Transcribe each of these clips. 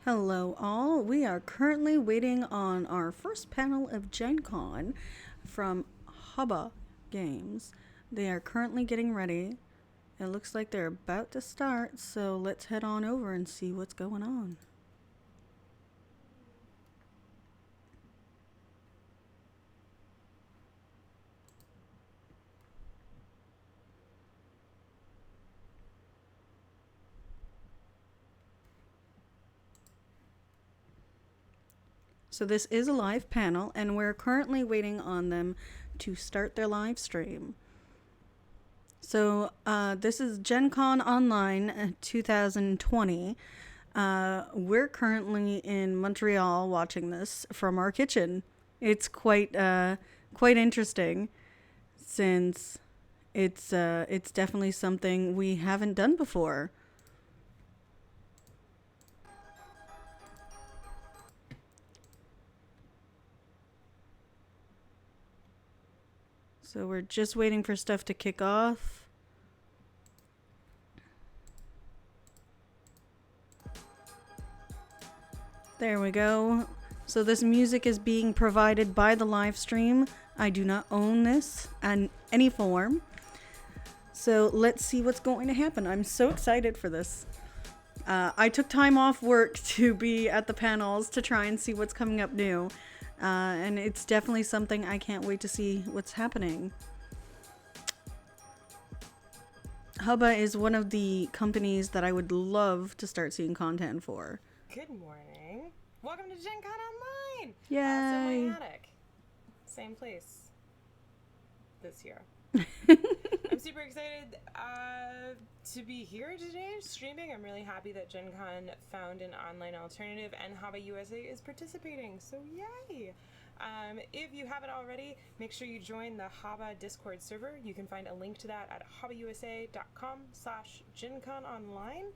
Hello all, we are currently waiting on our first panel of Gen Con from HABA Games. They are currently getting ready. It looks like they're about to start, so let's head on over and see what's going on. So this is a live panel, and we're currently waiting on them to start their live stream. So this is Gen Con Online 2020. We're currently in Montreal watching this from our kitchen. It's quite interesting, since it's definitely something we haven't done before. So we're just waiting for stuff to kick off. There we go. So this music is being provided by the live stream. I do not own this in any form. So let's see what's going to happen. I'm so excited for this. I took time off work to be at the panels to try and see what's coming up new. And it's definitely something I can't wait to see what's happening. HABA is one of the companies that I would love to start seeing content for. Good morning. Welcome to Gen Con Online. Yay. Also my attic. Same place this year. I'm super excited to be here today streaming. I'm really happy that Gen Con found an online alternative and HABA USA is participating. So yay! If you haven't already, make sure you join the HABA Discord server. You can find a link to that at habausa.com/GenConOnline.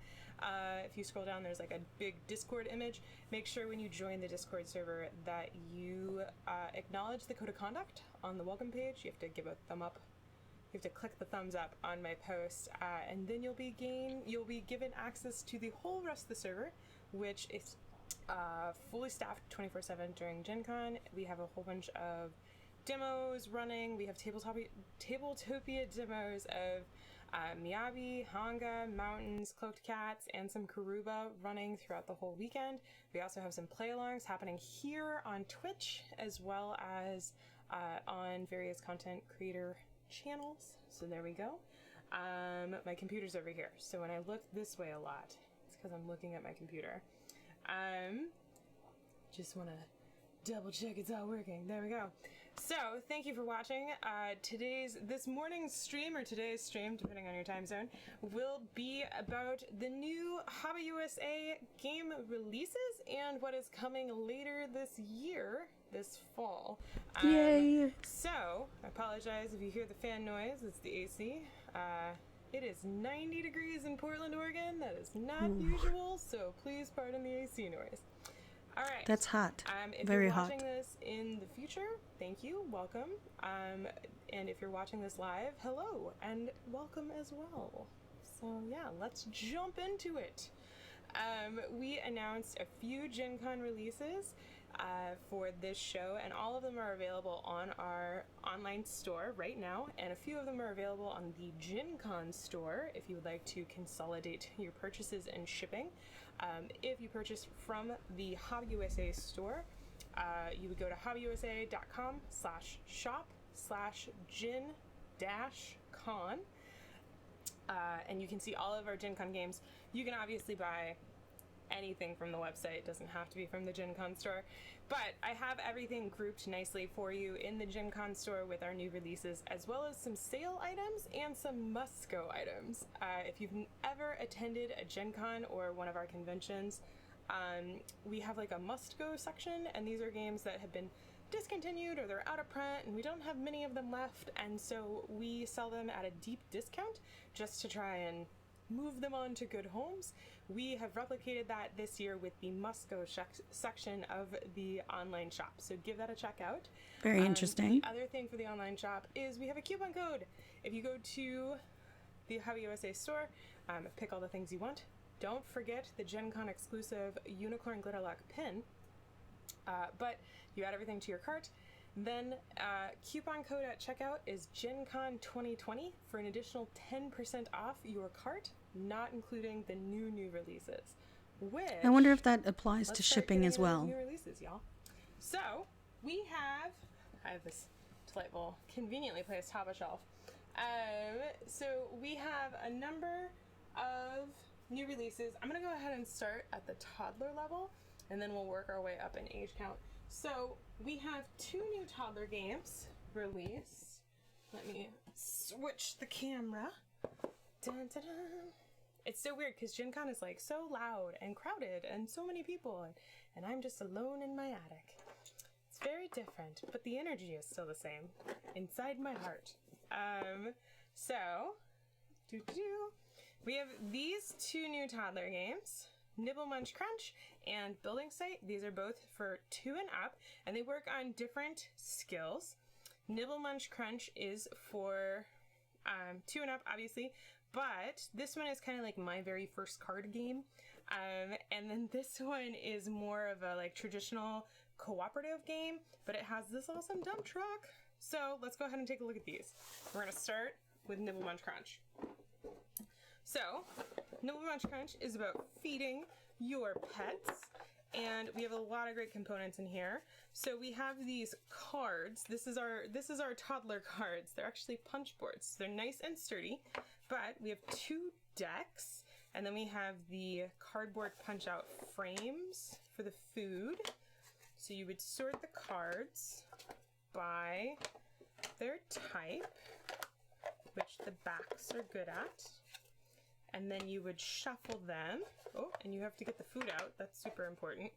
If you scroll down, there's like a big Discord image. Make sure when you join the Discord server that you acknowledge the code of conduct on the welcome page. You have to give a thumb up. You have to click the thumbs up on my post, and then you'll be given access to the whole rest of the server, which is fully staffed 24/7 during Gen Con. We have a whole bunch of demos running. We have Tabletopia demos of Miyabi, Hanga, Mountains, Cloaked Cats, and some Karuba running throughout the whole weekend. We also have some play-alongs happening here on Twitch, as well as on various content creator channels. So there we go. My computer's over here, so when I look this way a lot, it's because I'm looking at my computer. Just want to double check it's all working. There we go. So thank you for watching. This morning's stream, or today's stream, depending on your time zone, will be about the new HABA USA game releases and what is coming later this year, this fall. Yay! So I apologize if you hear the fan noise. It's the AC. It is 90 degrees in Portland, Oregon. That is not usual, so please pardon the AC noise. All right. That's hot. If Very you're hot. watching this in the future, thank you, welcome. And if you're watching this live, hello, and welcome as well. So yeah, let's jump into it. We announced a few Gen Con releases for this show, and all of them are available on our online store right now, and a few of them are available on the Gen Con store if you would like to consolidate your purchases and shipping. If you purchase from the HABA USA store, you would go to habausa.com/shop/Gen-con, and you can see all of our Gen Con games. You can obviously buy anything from the website. It doesn't have to be from the Gen Con store, but I have everything grouped nicely for you in the Gen Con store with our new releases, as well as some sale items and some must-go items. If you've ever attended a Gen Con or one of our conventions, we have like a must-go section, and these are games that have been discontinued or they're out of print and we don't have many of them left, and so we sell them at a deep discount just to try and move them on to good homes. We have replicated that this year with the must-go section of the online shop, so give that a check out. Very interesting. The other thing for the online shop is we have a coupon code. If you go to the HABA USA store, pick all the things you want, Don't forget the Gen Con exclusive Unicorn Goldilock Pin. But you add everything to your cart. Then coupon code at checkout is GenCon 2020 for an additional 10% off your cart, not including the new releases. Which, I wonder if that applies let's to start shipping getting as into those well. New releases, y'all. So I have this delightful, conveniently placed HABA shelf. So we have a number of new releases. I'm gonna go ahead and start at the toddler level, and then we'll work our way up in age count. So we have 2 new toddler games released. Let me switch the camera. Dun, dun, dun. It's so weird because Gen Con is like so loud and crowded and so many people, and I'm just alone in my attic. It's very different, but the energy is still the same inside my heart. So we have these 2 new toddler games. Nibble, Munch, Crunch, and Building Site. These are both for 2 and up, and they work on different skills. Nibble, Munch, Crunch is for 2 and up, obviously, but this one is kind of like my very first card game. And then this one is more of a like traditional cooperative game, but it has this awesome dump truck. So let's go ahead and take a look at these. We're going to start with Nibble, Munch, Crunch. So, Nibble Munch Crunch is about feeding your pets, and we have a lot of great components in here. So we have these cards. This is our toddler cards. They're actually punch boards. They're nice and sturdy, but we have 2 decks, and then we have the cardboard punch out frames for the food. So you would sort the cards by their type, which the backs are good at. And then you would shuffle them. Oh, and you have to get the food out. That's super important.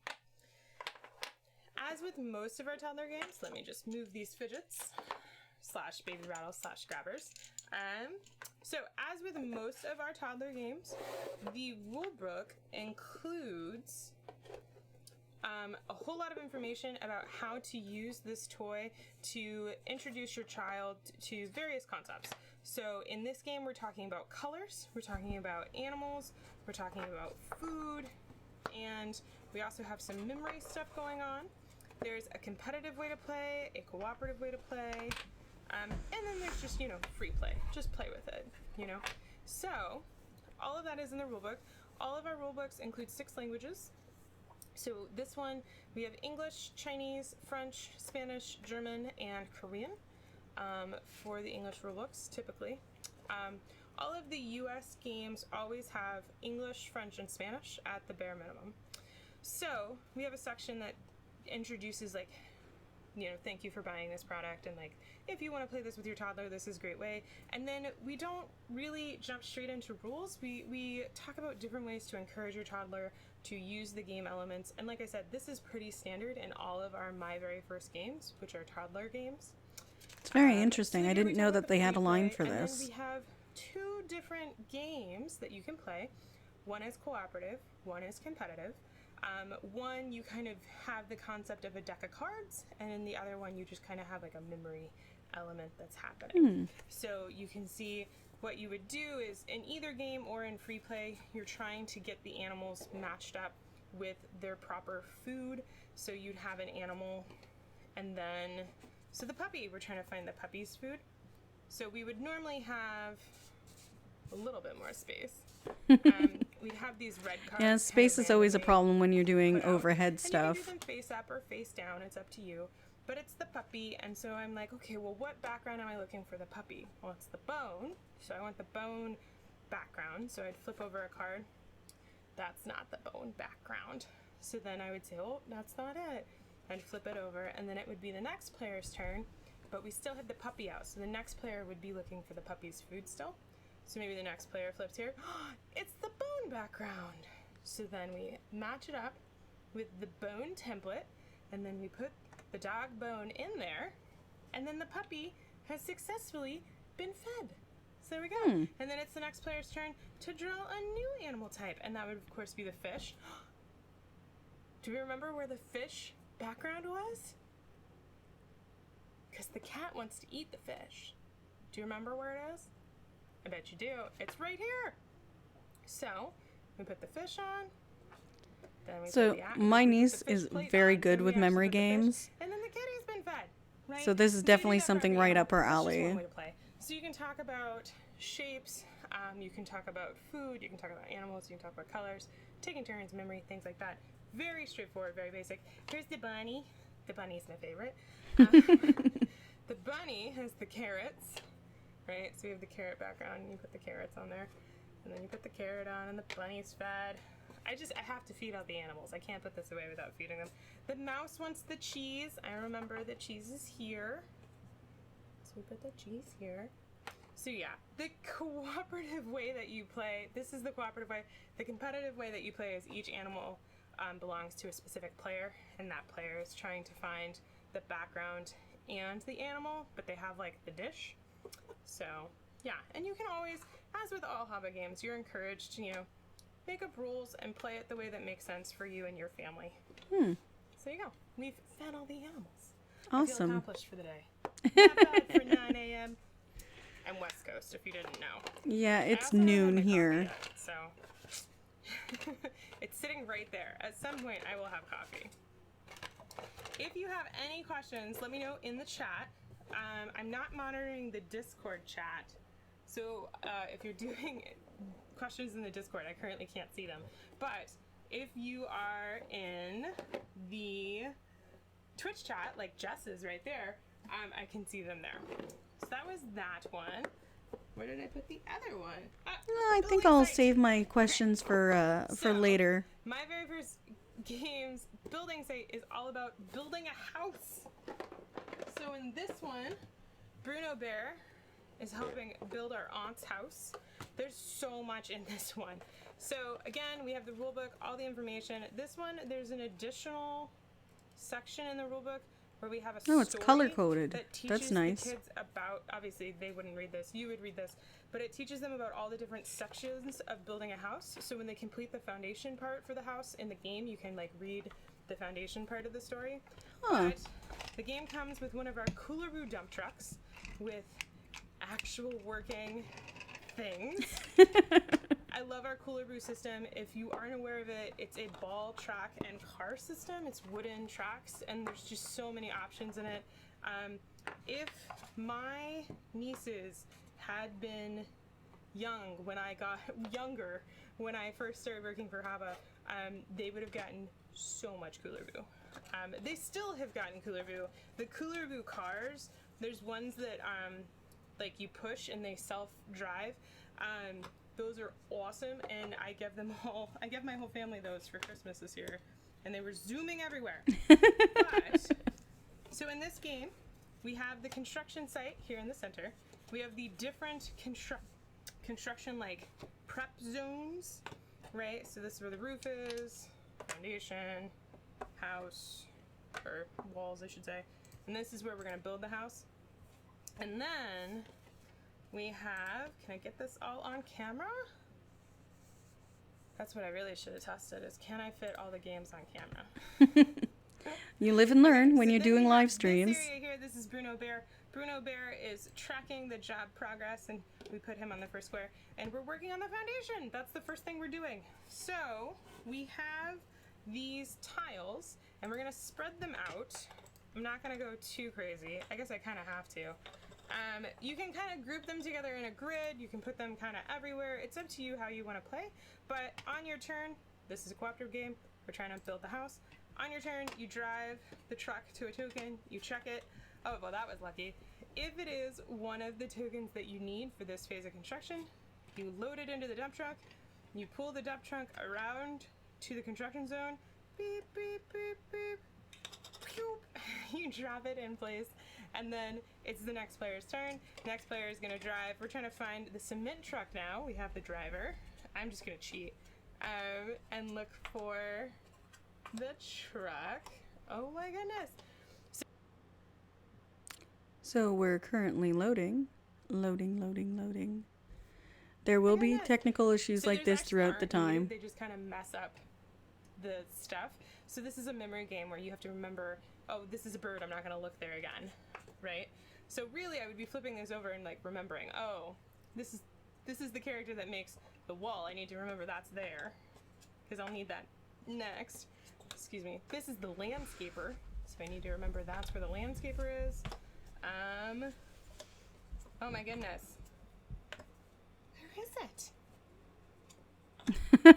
As with most of our toddler games, let me just move these fidgets / baby rattles / grabbers. So as with most of our toddler games, the rule book includes a whole lot of information about how to use this toy to introduce your child to various concepts. So in this game, we're talking about colors, we're talking about animals, we're talking about food, and we also have some memory stuff going on. There's a competitive way to play, a cooperative way to play, and then there's just, free play. Just play with it, So all of that is in the rulebook. All of our rulebooks include 6 languages. So this one, we have English, Chinese, French, Spanish, German, and Korean. For the English rulebooks, typically. All of the US games always have English, French, and Spanish at the bare minimum. So we have a section that introduces thank you for buying this product, and if you want to play this with your toddler, this is a great way. And then we don't really jump straight into rules. We talk about different ways to encourage your toddler to use the game elements. And like I said, this is pretty standard in all of our My Very First games, which are toddler games. It's very interesting. So I didn't know that they had a line for and this. then we have 2 different games that you can play. One is cooperative, one is competitive. One, you kind of have the concept of a deck of cards, and in the other one, you just kind of have like a memory element that's happening. So you can see what you would do is in either game or in free play, you're trying to get the animals matched up with their proper food. So you'd have an animal, and then so the puppy, we're trying to find the puppy's food. So we would normally have a little bit more space. We'd have these red cards. Yeah, space is always a problem when you're doing overhead stuff. You can do them face up or face down, it's up to you. But it's the puppy, and so I'm like, okay, well, what background am I looking for the puppy? Well, it's the bone, so I want the bone background. So I'd flip over a card. That's not the bone background. So then I would say, oh, that's not it. I'd flip it over, and then it would be the next player's turn, but we still had the puppy out. So the next player would be looking for the puppy's food still. So maybe the next player flips here. It's the bone background. So then we match it up with the bone template, and then we put the dog bone in there, and then the puppy has successfully been fed. So there we go. And then it's the next player's turn to draw a new animal type, and that would of course be the fish. Do we remember where the fish background was? Because the cat wants to eat the fish. Do you remember where it is? I bet you do. It's right here. So We put the fish on. Then we So put my the niece fish is plate very on, good then with we actually memory put the fish, games. and then the kitty's been fed. Right? So this is you do definitely that for something every right animal. up her It's just alley. one way to play. So you can talk about shapes, you can talk about food, you can talk about animals, you can talk about colors, taking turns, memory, things like that. Very straightforward, very basic. Here's the bunny. The bunny's my favorite. The bunny has the carrots, right? So we have the carrot background, and you put the carrots on there, and then you put the carrot on, and the bunny's fed. I have to feed all the animals. I can't put this away without feeding them. The mouse wants the cheese. I remember the cheese is here. So we put the cheese here. So yeah, the cooperative way that you play, this is the cooperative way. The competitive way that you play is each animal belongs to a specific player, and that player is trying to find the background and the animal, but they have like the dish. So yeah, and you can always, as with all HABA games, you're encouraged to, make up rules and play it the way that makes sense for you and your family. So there you go. We've fed all the animals. I feel Awesome. accomplished for the day. Not bad for 9 a.m. and West Coast, if you didn't know. Yeah, I it's also haven't had noon my coffee here. yet, so it's sitting right there. At some point, I will have coffee. If you have any questions, let me know in the chat. I'm not monitoring the Discord chat, so if you're doing questions in the Discord, I currently can't see them. But if you are in the Twitch chat, like Jess is right there, I can see them there. So that was that one. Where did I put the other one? I think I'll save my questions for So, later. My very first game's building site is all about building a house. So in this one, Bruno Bear is helping build our aunt's house. There's so much in this one. So again, we have the rulebook, all the information. This one, there's an additional section in the rulebook where we have a Oh, it's story color-coded. that teaches That's nice. the kids about, obviously they wouldn't read this, you would read this, but it teaches them about all the different sections of building a house. So when they complete the foundation part for the house in the game, you can like read the foundation part of the story. Huh. But the game comes with one of our Coolaroo dump trucks with actual working things. I love our Coolaroo system. If you aren't aware of it, it's a ball, track, and car system. It's wooden tracks, and there's just so many options in it. If my nieces had been younger when I first started working for HABA, they would have gotten so much Coolaroo. They still have gotten Coolaroo. The Coolaroo cars, there's ones that like you push and they self-drive. Those are awesome, and I gave my whole family those for Christmas this year, and they were zooming everywhere. But, so in this game, we have the construction site here in the center. We have the different construction like prep zones, right? So this is where the roof is, foundation, house, or walls, I should say. And this is where we're gonna build the house. And then we have, can I get this all on camera? That's what I really should have tested, is can I fit all the games on camera? You live and learn Okay, when so you're then doing we live have streams. This area here, this is Bruno Bear. Bruno Bear is tracking the job progress, and we put him on the first square. And we're working on the foundation. That's the first thing we're doing. So we have these tiles, and we're gonna spread them out. I'm not gonna go too crazy. I guess I kind of have to. You can kind of group them together in a grid. You can put them kind of everywhere. It's up to you how you want to play. But on your turn, this is a cooperative game. We're trying to build the house. On your turn, you drive the truck to a token. You check it. Oh, well, that was lucky. If it is one of the tokens that you need for this phase of construction, you load it into the dump truck. You pull the dump truck around to the construction zone. Beep, beep, beep, beep. Pew. You drop it in place. And then it's the next player's turn. Next player is gonna drive. We're trying to find the cement truck now. We have the driver. I'm just gonna cheat. And look for the truck. Oh my goodness. So we're currently loading. Loading. There will be technical issues like there's this actually throughout the aren't any. time. They just kind of mess up the stuff. So this is a memory game where you have to remember, oh, this is a bird, I'm not gonna look there again, right? So really I would be flipping this over and like remembering, oh, this is the character that makes the wall. I need to remember that's there, because I'll need that next. Excuse me. This is the landscaper, so I need to remember that's where the landscaper is. Oh my goodness. Where is it?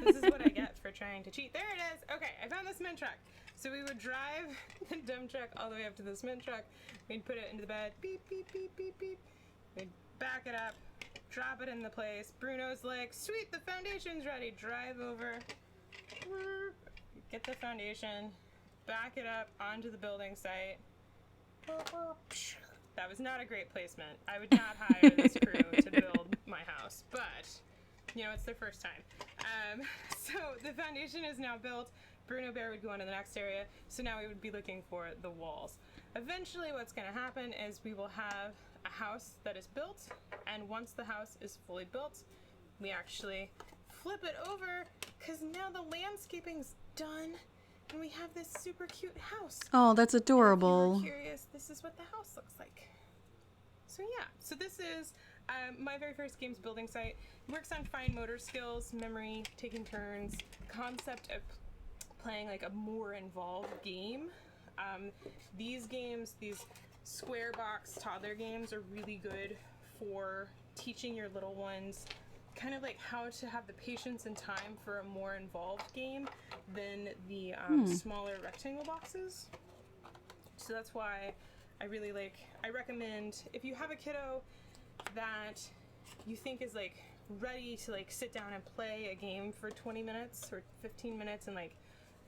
This is what I get for trying to cheat. There it is. Okay, I found the cement truck. So we would drive the dump truck all the way up to the cement truck. We'd put it into the bed. Beep, beep, beep, beep, beep. We'd back it up, drop it in the place. Bruno's like, sweet, the foundation's ready. Drive over, get the foundation, back it up onto the building site. That was not a great placement. I would not hire this crew to build my house, but you know, it's their first time. So the foundation is now built. Bruno Bear would go on to the next area, so now we would be looking for the walls. Eventually what's going to happen is we will have a house that is built, and once the house is fully built, we actually flip it over, because now the landscaping's done, and we have this super cute house. Oh, that's adorable. If you were curious, this is what the house looks like. So yeah, so this is my very first games building site. It works on fine motor skills, memory, taking turns, concept of playing like a more involved game. These games, these square box toddler games, are really good for teaching your little ones kind of like how to have the patience and time for a more involved game than the smaller rectangle boxes. So that's why I recommend, if you have a kiddo that you think is like ready to like sit down and play a game for 20 minutes or 15 minutes and like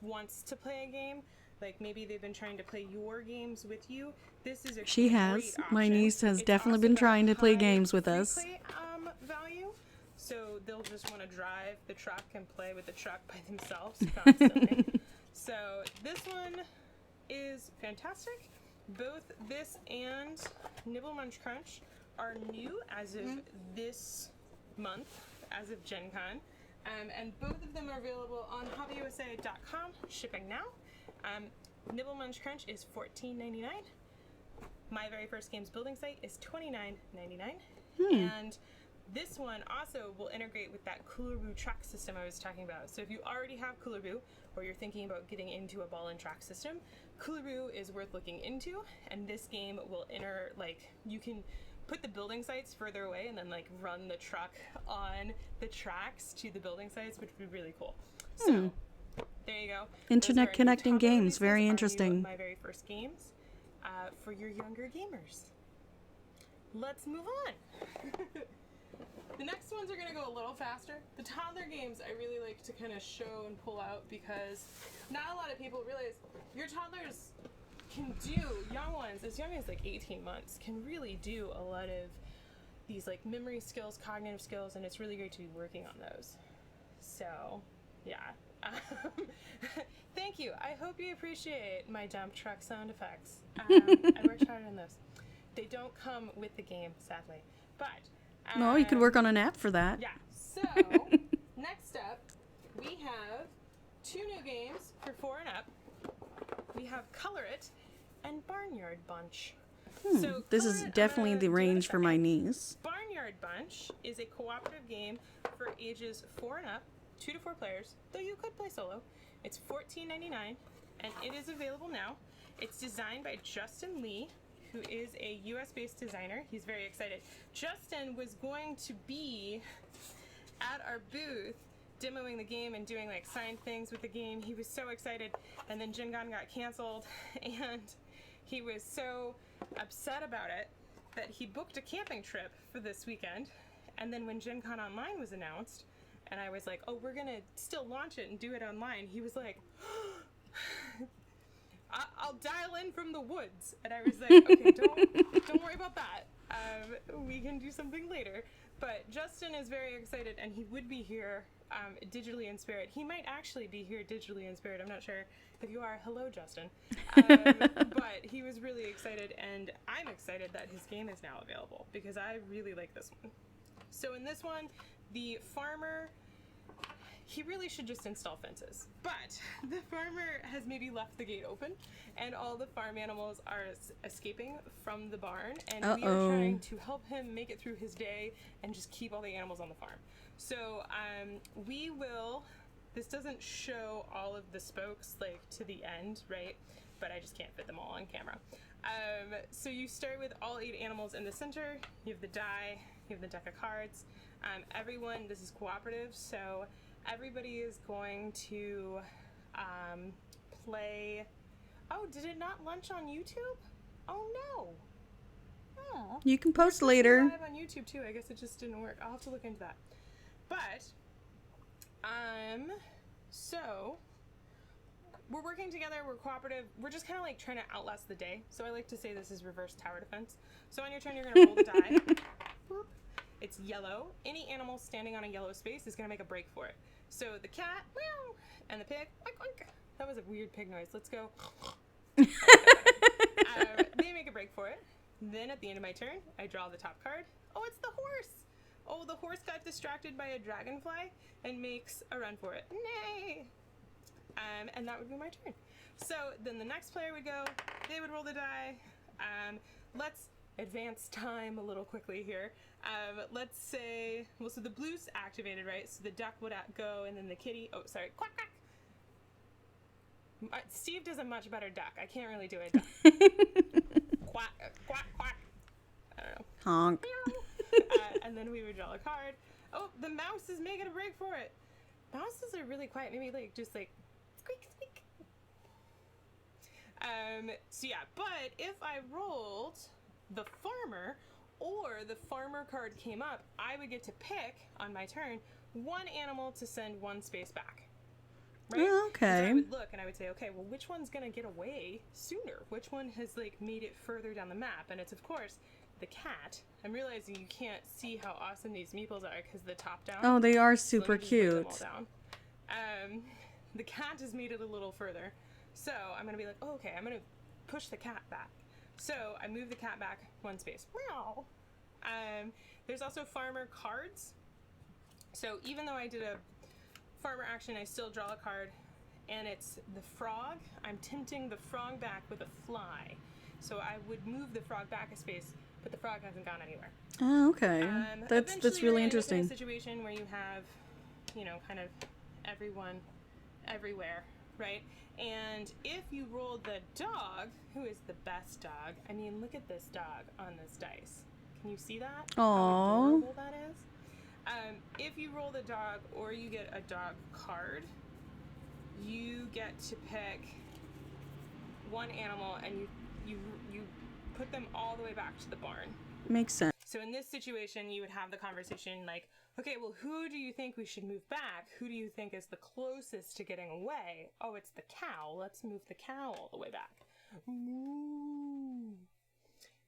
wants to play a game, like maybe they've been trying to play your games with you, this is a She great has. option. My niece has It's definitely also been got trying to play high games with us. replay, value, so they'll just want to drive the truck and play with the truck by themselves constantly. So this one is fantastic. Both this and Nibble Munch Crunch are new as of this month, as of Gen Con. And both of them are available on hobbyusa.com, shipping now. Nibble Munch Crunch is $14.99. My very first games building site is $29.99. And this one also will integrate with that Cooleroo track system I was talking about. So if you already have Cooleroo, or you're thinking about getting into a ball and track system, Cooleroo is worth looking into, and this game will you can put the building sites further away and then like run the truck on the tracks to the building sites, which would be really cool. So there you go. Internet connecting games, very interesting. My very first games for your younger gamers. Let's move on. The next ones are going to go a little faster. The toddler games I really like to kind of show and pull out, because not a lot of people realize your toddlers can do, young ones as young as like 18 months, can really do a lot of these like memory skills, cognitive skills, and it's really great to be working on those. So yeah. Thank you. I hope you appreciate my dump truck sound effects. I worked hard on those. They don't come with the game, sadly, but No, you could work on an app for that. yeah. So next up, we have 2 new games for 4 and up. We have Color It and Barnyard Bunch. So This Color is It, definitely the do it range a for my second. niece. Barnyard Bunch is a cooperative game for ages 4 and up, 2 to 4 players, though you could play solo. It's $14.99, and it is available now. It's designed by Justin Lee, who is a US-based designer. He's very excited. Justin was going to be at our booth demoing the game and doing like signed things with the game. He was so excited, and then Gen Con got canceled, and he was so upset about it that he booked a camping trip for this weekend. And then when Gen Con Online was announced, and I was like, oh, we're gonna still launch it and do it online, he was like, I'll dial in from the woods. And I was like, okay, don't worry about that. We can do something later. But Justin is very excited, and he would be here digitally in spirit. He might actually be here digitally in spirit. I'm not sure if you are. Hello, Justin. But he was really excited, and I'm excited that his game is now available, because I really like this one. So in this one, the farmer, he really should just install fences, but the farmer has maybe left the gate open, and all the farm animals are escaping from the barn, and we are trying to help him make it through his day and just keep all the animals on the farm. So we will, this doesn't show all of the spokes like to the end, right? But I just can't fit them all on camera. So you start with all 8 animals in the center. You have the die, you have the deck of cards. Everyone, this is cooperative, so everybody is going to play. Oh, did it not launch on YouTube? Oh no. Oh. You can post later. Live on YouTube too. I guess it just didn't work. I'll have to look into that. But so we're working together, we're cooperative, we're just kind of like trying to outlast the day. So I like to say this is reverse tower defense. So on your turn, you're going to roll the die. Boop. It's yellow. Any animal standing on a yellow space is going to make a break for it. So the cat, meow, and the pig, oink, oink. That was a weird pig noise. Let's go. They make a break for it. Then at the end of my turn, I draw the top card. Oh, it's the horse. Oh, the horse got distracted by a dragonfly and makes a run for it. Nay! And that would be my turn. So then the next player would go, they would roll the die. Let's advance time a little quickly here. Let's say, well, so the blue's activated, right? So the duck would go, and then the kitty, oh, sorry, quack, quack. Steve does a much better duck. I can't really do a duck. Quack, quack, quack. I don't know. Honk. And then we would draw a card. Oh, the mouse is making a break for it. Mouses are really quiet. Maybe like just like squeak, squeak. So yeah, but if I rolled the farmer or the farmer card came up, I would get to pick on my turn one animal to send one space back. Right? Oh, okay. So I would look and I would say, okay, well, which one's gonna get away sooner? Which one has like made it further down the map? And it's of course the cat. I'm realizing you can't see how awesome these meeples are because the top down. Oh, they are So let super me just bring them cute. all down. The cat has made it a little further. So I'm going to be like, oh, okay, I'm going to push the cat back. So I move the cat back one space. Meow. There's also farmer cards. So even though I did a farmer action, I still draw a card. And it's the frog. I'm tempting the frog back with a fly. So I would move the frog back a space, but the frog hasn't gone anywhere. Oh, okay. That's Eventually really you're gonna interesting. get in a situation where you have, you know, kind of everyone everywhere, right? And if you roll the dog, who is the best dog? I mean, look at this dog on this dice. Can you see that? How Aww. adorable that is. If you roll the dog or you get a dog card, you get to pick one animal and you put them all the way back to the barn. Makes sense. So in this situation, you would have the conversation like, okay, well, who do you think we should move back? Who do you think is the closest to getting away? Oh, it's the cow. Let's move the cow all the way back. Ooh.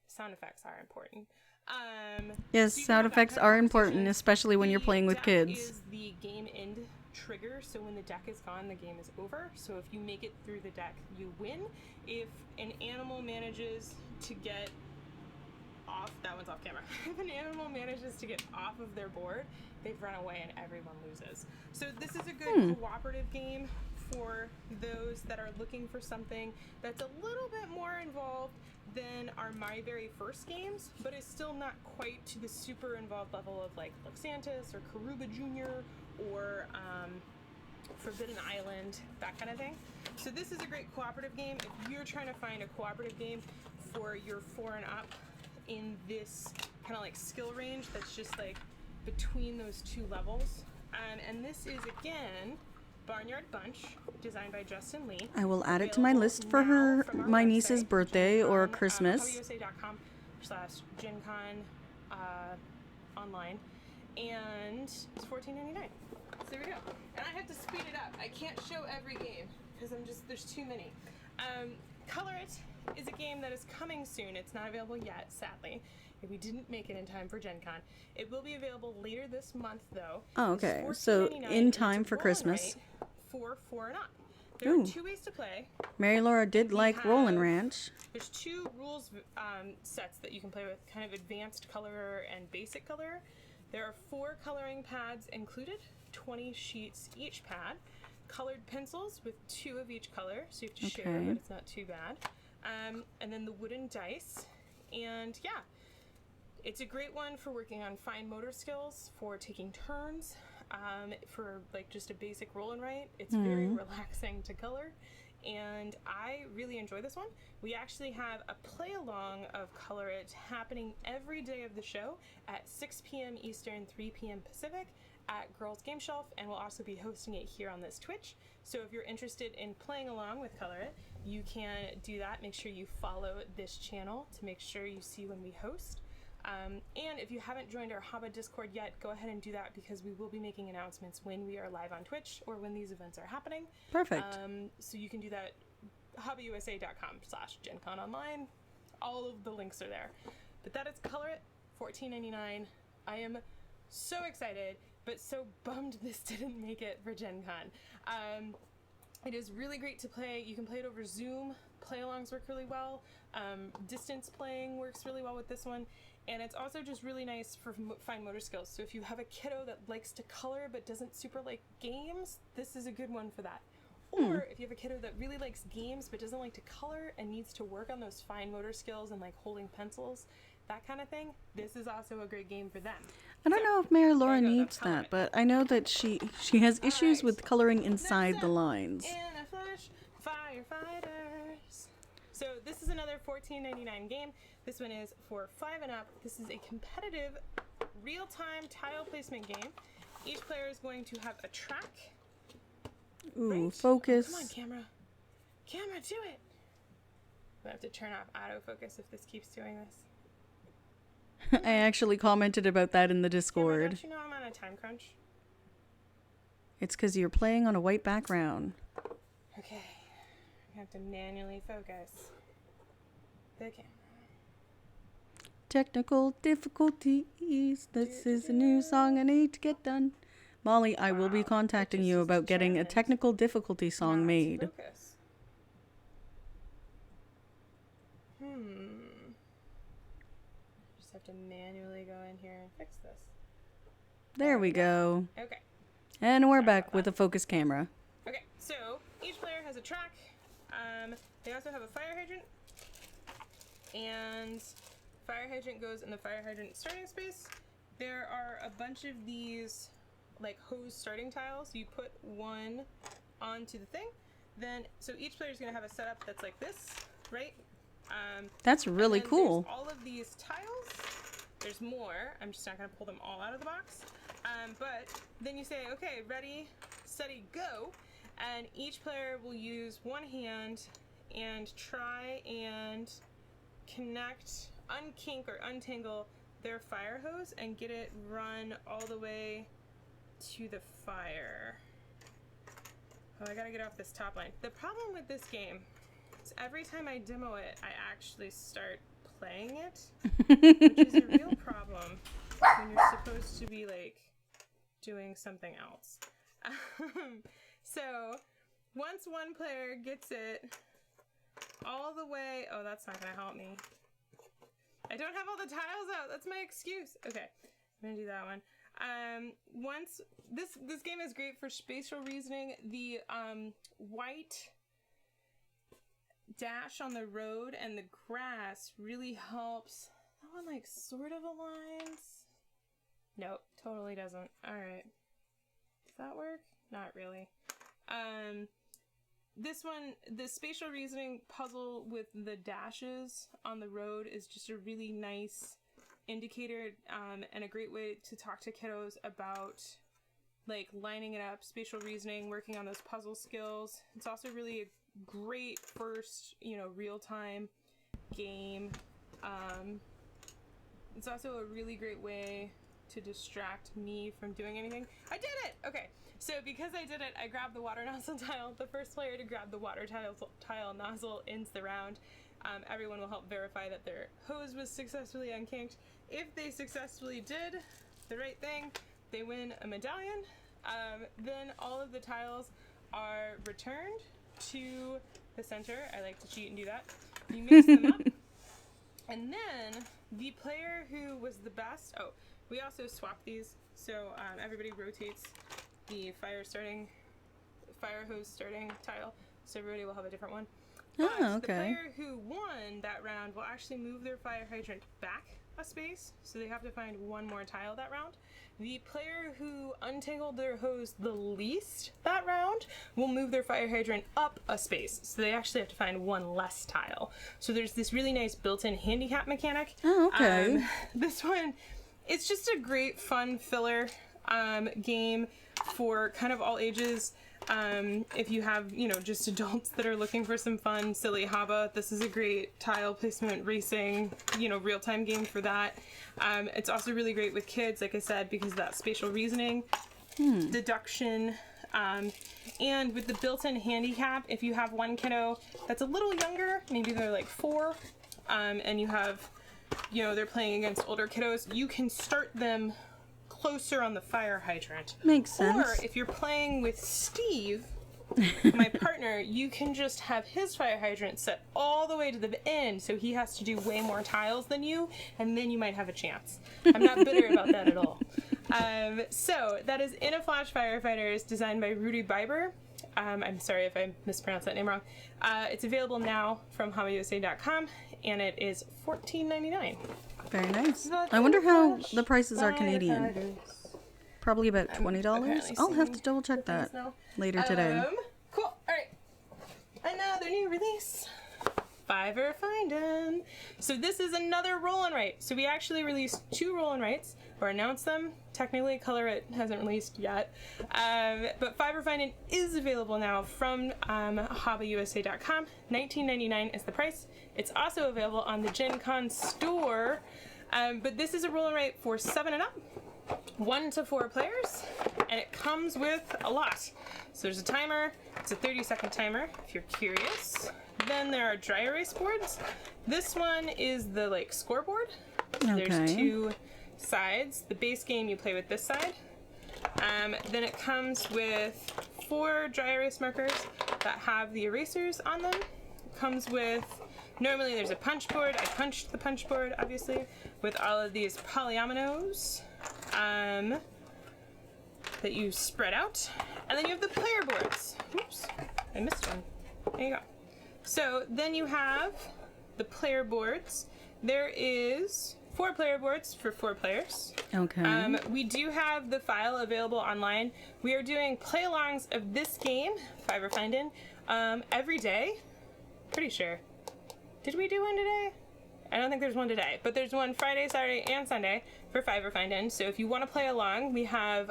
Sound effects are important. Yes, so you can sound have that effects kind of are important, conversation. especially when you're The playing with deck kids. is the game end trigger, so when the deck is gone, the game is over. So if you make it through the deck, you win. If an animal manages to get off, that one's off camera. If an animal manages to get off of their board, they've run away and everyone loses. So this is a good cooperative game for those that are looking for something that's a little bit more involved than our my very first games, but it's still not quite to the super involved level of like Luxantis or Karuba Jr. or Forbidden Island, that kind of thing. So this is a great cooperative game. If you're trying to find a cooperative game for your 4 and up in this kind of like skill range that's just like between those two levels. And this is again Barnyard Bunch, designed by Justin Lee. I will add it to my list for her, my niece's birthday or Christmas. HABAUSA.com/GenCon online, and it's $14.99. So there we go. And I have to speed it up. I can't show every game because there's too many. Color It is a game that is coming soon. It's not available yet, sadly. We didn't make it in time for Gen Con. It will be available later this month, though. Oh, okay. So in time for Christmas. For 4 and up. There are 2 ways to play. Mary Laura did like Rollin' Ranch. There's 2 rules sets that you can play with, kind of advanced colorer and basic colorer. There are 4 coloring pads included, 20 sheets each pad, colored pencils with 2 of each color, so you have to share, but it's not too bad. And then the wooden dice. And yeah, It's a great one for working on fine motor skills, for taking turns, for like just a basic roll and write. It's very relaxing to color, and I really enjoy this one. We actually have a play along of Color It happening every day of the show at 6 p.m. Eastern, 3 p.m. Pacific at Girls Game Shelf, and we'll also be hosting it here on this Twitch. So if you're interested in playing along with Color It, you can do that. Make sure you follow this channel to make sure you see when we host. And if you haven't joined our HABA Discord yet, go ahead and do that, because we will be making announcements when we are live on Twitch or when these events are happening. Perfect. So you can do that, habausa.com/GenConOnline. All of the links are there. But that is Color It, $14.99. I am so excited, but so bummed this didn't make it for Gen Con. It is really great to play. You can play it over Zoom. Play-alongs work really well. Distance playing works really well with this one. And it's also just really nice for fine motor skills. So if you have a kiddo that likes to color but doesn't super like games, this is a good one for that. Or if you have a kiddo that really likes games but doesn't like to color and needs to work on those fine motor skills and like holding pencils, that kind of thing, this is also a great game for them. I don't know if Mary Laura needs that, but I know that she has issues with coloring inside the lines. In a flash, firefighters. So this is another $14.99 game. This one is for 5 and up. This is a competitive, real-time tile placement game. Each player is going to have a track. Ooh, Right? focus. Come on, camera. Camera, do it. I have to turn off autofocus if this keeps doing this. I actually commented about that in the Discord. Don't you know I'm on a time crunch? It's because you're playing on a white background. Okay. I have to manually focus the camera. Technical difficulties. This is a new song I need to get done. Molly, I will be contacting you about getting a technical difficulty song made. Focus. Just have to manually go in here and fix this. There we go. Okay. And we're back with a focus camera. Okay, so each player has a track. They also have a fire hydrant. And fire hydrant goes in the fire hydrant starting space. There are a bunch of these like hose starting tiles. You put one onto the thing. Then, so each player is going to have a setup that's like this, right? That's really cool. All of these tiles. There's more. I'm just not going to pull them all out of the box. But then you say, okay, ready, steady, go. And each player will use one hand and try and connect, unkink or untangle their fire hose and get it run all the way to the fire. Oh, I gotta get off this top line. The problem with this game is every time I demo it, I actually start playing it, which is a real problem when you're supposed to be like doing something else. So once one player gets it all the way, oh, that's not gonna help me. I don't have all the tiles out. That's my excuse. Okay, I'm gonna do that one. Once this game is great for spatial reasoning. The white dash on the road and the grass really helps. That one like sort of aligns. Nope, totally doesn't. All right, does that work? Not really. This one, the spatial reasoning puzzle with the dashes on the road is just a really nice indicator and a great way to talk to kiddos about like lining it up, spatial reasoning, working on those puzzle skills. It's also really a great first, real-time game. It's also a really great way to distract me from doing anything. I did it! Okay, so because I did it, I grabbed the water nozzle tile. The first player to grab the water tile nozzle ends the round. Everyone will help verify that their hose was successfully unkinked. If they successfully did the right thing, they win a medallion. Then all of the tiles are returned to the center. I like to cheat and do that. You mix them up. And then the player who was the best, we also swap these. So everybody rotates the fire hose starting tile. So everybody will have a different one. Oh, But okay. the player who won that round will actually move their fire hydrant back a space, so they have to find one more tile that round. The player who untangled their hose the least that round will move their fire hydrant up a space, so they actually have to find one less tile. So there's this really nice built-in handicap mechanic. Oh, okay. This one, it's just a great fun filler game for kind of all ages. If you have, just adults that are looking for some fun, silly HABA, this is a great tile placement racing, real-time game for that. It's also really great with kids, like I said, because of that spatial reasoning, deduction, and with the built-in handicap, if you have one kiddo that's a little younger, maybe they're like 4, and you have, they're playing against older kiddos, you can start them closer on the fire hydrant. Makes sense. Or if you're playing with Steve, my partner, you can just have his fire hydrant set all the way to the end, so he has to do way more tiles than you, and then you might have a chance. I'm not bitter about that at all. So that is In a Flash Firefighters, designed by Rudy Biber. I'm sorry if I mispronounced that name wrong. It's available now from HABAUSA.com, and it is $14.99. Very nice. I wonder how the prices are Canadian. Probably about $20. I'll have to double check that later today. Cool. All right. Another new release. Fiverr Findin'. So this is another roll and write. So we actually released 2 roll and writes, or announced them. Technically, Color It hasn't released yet. But Fiverr Findin' is available now from HABAUSA.com. $19.99 is the price. It's also available on the Gen Con store. But this is a roll and write for 7 and up. 1 to 4 players, and it comes with a lot. So there's a timer. It's a 30-second timer, if you're curious. Then there are dry erase boards. This one is the scoreboard. Okay. There's 2 sides. The base game you play with this side. Then it comes with 4 dry erase markers that have the erasers on them. It comes with, normally there's a punch board. I punched the punch board, obviously, with all of these polyominoes that you spread out. And then you have the player boards. Oops, I missed one. There you go. So then you have the player boards. There is 4 player boards for 4 players. Okay. We do have the file available online. We are doing play-alongs of this game, Fiverr Findin', every day. Pretty sure. Did we do one today? I don't think there's one today, but there's one Friday, Saturday, and Sunday for Fiverr Findin'. So if you want to play along, we have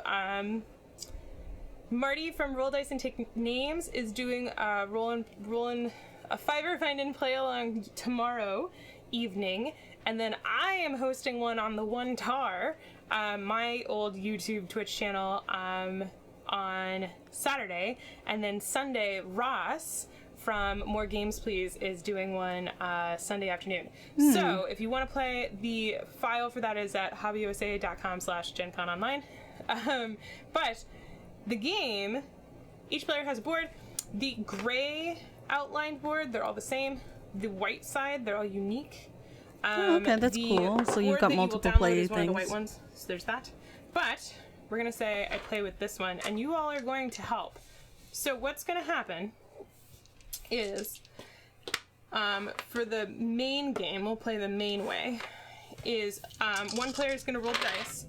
Marty from Roll Dice and Take Names is doing a Fiverr Findin' play along tomorrow evening, and then I am hosting one on the One Tar, my old YouTube Twitch channel, on Saturday, and then Sunday Ross from More Games Please is doing one Sunday afternoon. So if you want to play, the file for that is at hobbyusa.com/GenConOnline. But the game, each player has a board. The gray outlined board, they're all the same. The white side, they're all unique. Okay, that's cool. So you've board got that multiple you will download play is one of the things. white ones, so there's that. But we're gonna say I play with this one, and you all are going to help. So what's gonna happen is, for the main game, we'll play the main way, is one player is going to roll dice,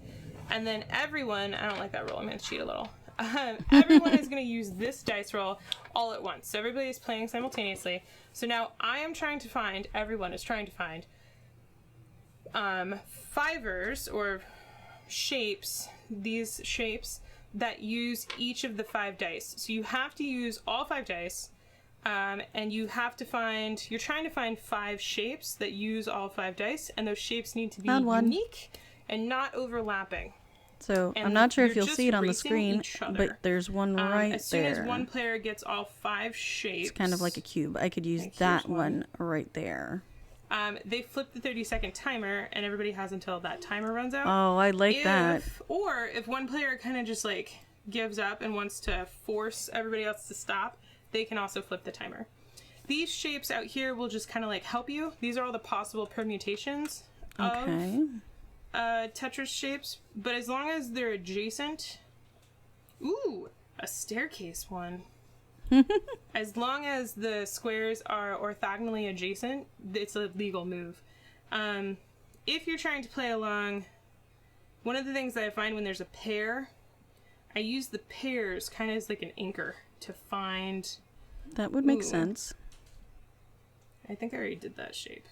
and then everyone, I don't like that roll, I'm going to cheat a little, everyone is going to use this dice roll all at once. So everybody is playing simultaneously. So now everyone is trying to find fivers, or shapes, these shapes that use each of the 5 dice. So you have to use all 5 dice. And you're trying to find 5 shapes that use all 5 dice, and those shapes need to be unique and not overlapping. So And I'm not sure if you're you'll just see it on the racing screen, each other. but there's one right as soon there. as one player gets all 5 shapes, It's kind of like a cube. I could use that one right there. they flip the 30-second timer, and everybody has until that timer runs out. Oh, I like that. Or if one player kind of just gives up and wants to force everybody else to stop, they can also flip the timer. These shapes out here will just kind of help you. These are all the possible permutations of Tetris shapes, but as long as they're adjacent. Ooh, a staircase one. As long as the squares are orthogonally adjacent, it's a legal move. If you're trying to play along, one of the things that I find when there's a pair, I use the pairs kind of as like an anchor to find... That would make sense. I think I already did that shape.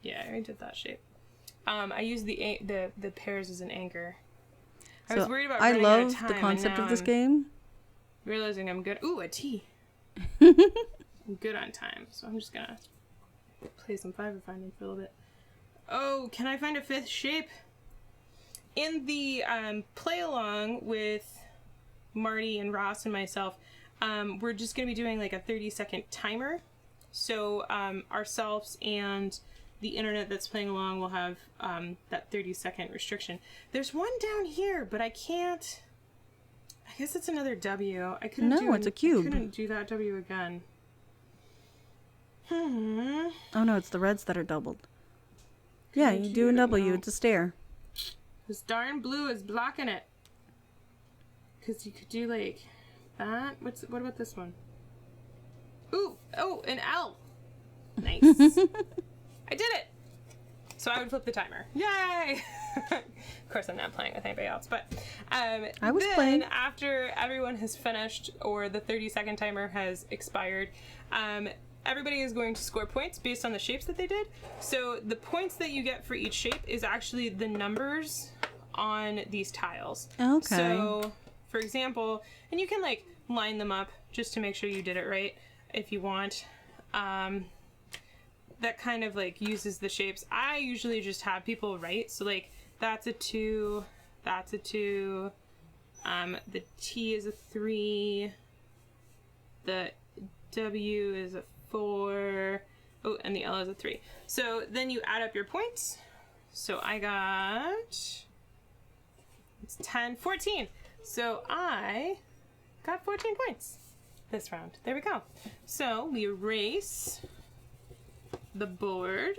Yeah, I already did that shape. I use the pairs as an anchor. I was worried about running out of time. I love the concept of this game. Realizing I'm good. Ooh, a T. I'm good on time, so I'm just gonna play some fiber finding for a little bit. Oh, can I find a fifth shape? In the play along with Marty and Ross and myself, we're just gonna be doing like a 30-second timer. So ourselves and the internet that's playing along will have that 30-second restriction. There's one down here, but I can't. I guess it's another W. I couldn't. No, it's a cube. I couldn't do that W again. Oh no, it's the reds that are doubled. Yeah, you do a W. It's a stair. This darn blue is blocking it. Because you could do like that. What about this one? Ooh, oh, an L. Nice. I did it. So I would flip the timer. Yay! Of course, I'm not playing with anybody else, but I was then playing. After everyone has finished or the 30-second timer has expired, everybody is going to score points based on the shapes that they did. So the points that you get for each shape is actually the numbers on these tiles. Okay. So, for example, and you can like line them up just to make sure you did it right if you want. That kind of like uses the shapes. I usually just have people write. So like that's a 2, that's a 2. The T is a 3. The W is a 4. Oh, and the L is a 3. So then you add up your points. So I got, it's 10, 14. So I got 14 points this round. There we go. So we erase the board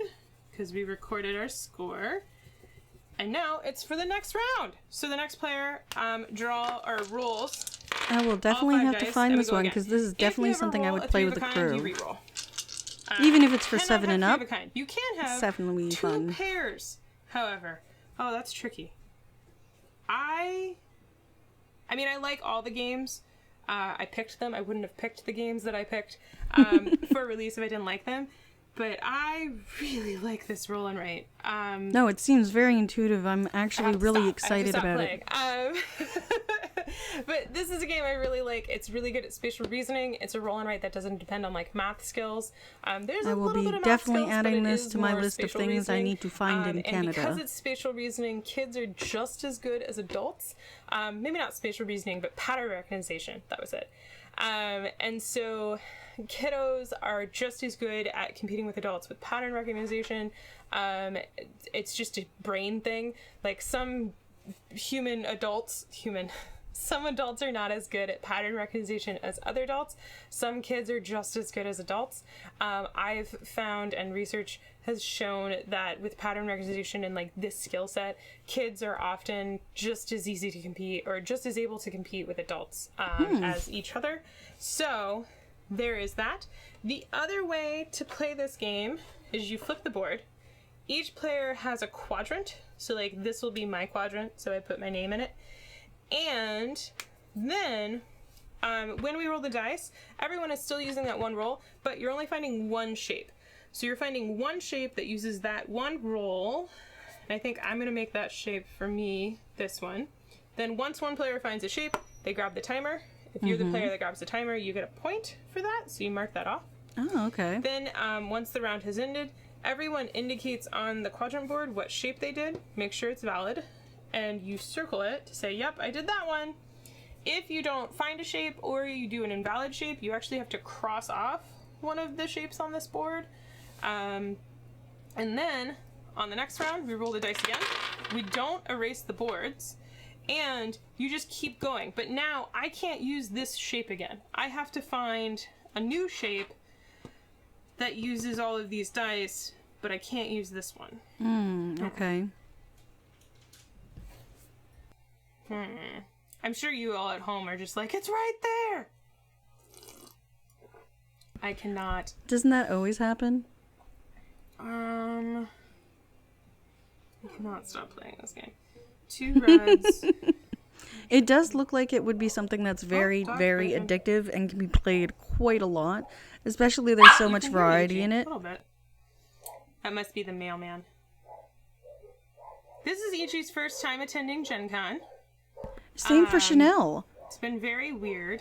because we recorded our score. And now it's for the next round. So the next player rolls. I will definitely have to find this one because this is definitely something I would play with the crew. Even if it's for 7 and up, you can have 7 will be 2 fun. pairs, however. Oh, that's tricky. I mean, I like all the games. I picked them. I wouldn't have picked the games that I picked for release if I didn't like them. But I really like this roll and write. No, it seems very intuitive. I'm actually really excited about it. But this is a game I really like. It's really good at spatial reasoning. It's a roll and write that doesn't depend on like math skills. There's a little bit of math definitely skills, adding but it this is to my more list of spatial things I reasoning. need to find in Canada. And because it's spatial reasoning, kids are just as good as adults. Maybe not spatial reasoning, but pattern recognition. That was it. And so kiddos are just as good at competing with adults with pattern recognition. It's just a brain thing. Like some adults are not as good at pattern recognition as other adults. Some kids are just as good as adults. I've found, and research has shown, that with pattern recognition and like this skill set, kids are often just as easy to compete or just as able to compete with adults as each other. So there is that. The other way to play this game is you flip the board. Each player has a quadrant. So like this will be my quadrant, so I put my name in it. And then when we roll the dice, everyone is still using that one roll, but you're only finding one shape. So you're finding one shape that uses that one roll. And I think I'm going to make that shape for me, this one. Then once one player finds a shape, they grab the timer. If you're the player that grabs the timer, you get a point for that, so you mark that off. Oh, okay. Then once the round has ended, everyone indicates on the quadrant board what shape they did. Make sure it's valid. And you circle it to say, yep, I did that one. If you don't find a shape or you do an invalid shape, you actually have to cross off one of the shapes on this board. And then on the next round, we roll the dice again. We don't erase the boards. And you just keep going. But now I can't use this shape again. I have to find a new shape that uses all of these dice, but I can't use this one. Okay. I'm sure you all at home are just like, it's right there. I cannot. Doesn't that always happen? I cannot stop playing this game. 2 reds. It does look like it would be something that's very, very barking. addictive and can be played quite a lot. Especially there's so much variety in A it. little bit. That must be the mailman. This is Ichi's first time attending Gen Con. Same for Chanel. It's been very weird.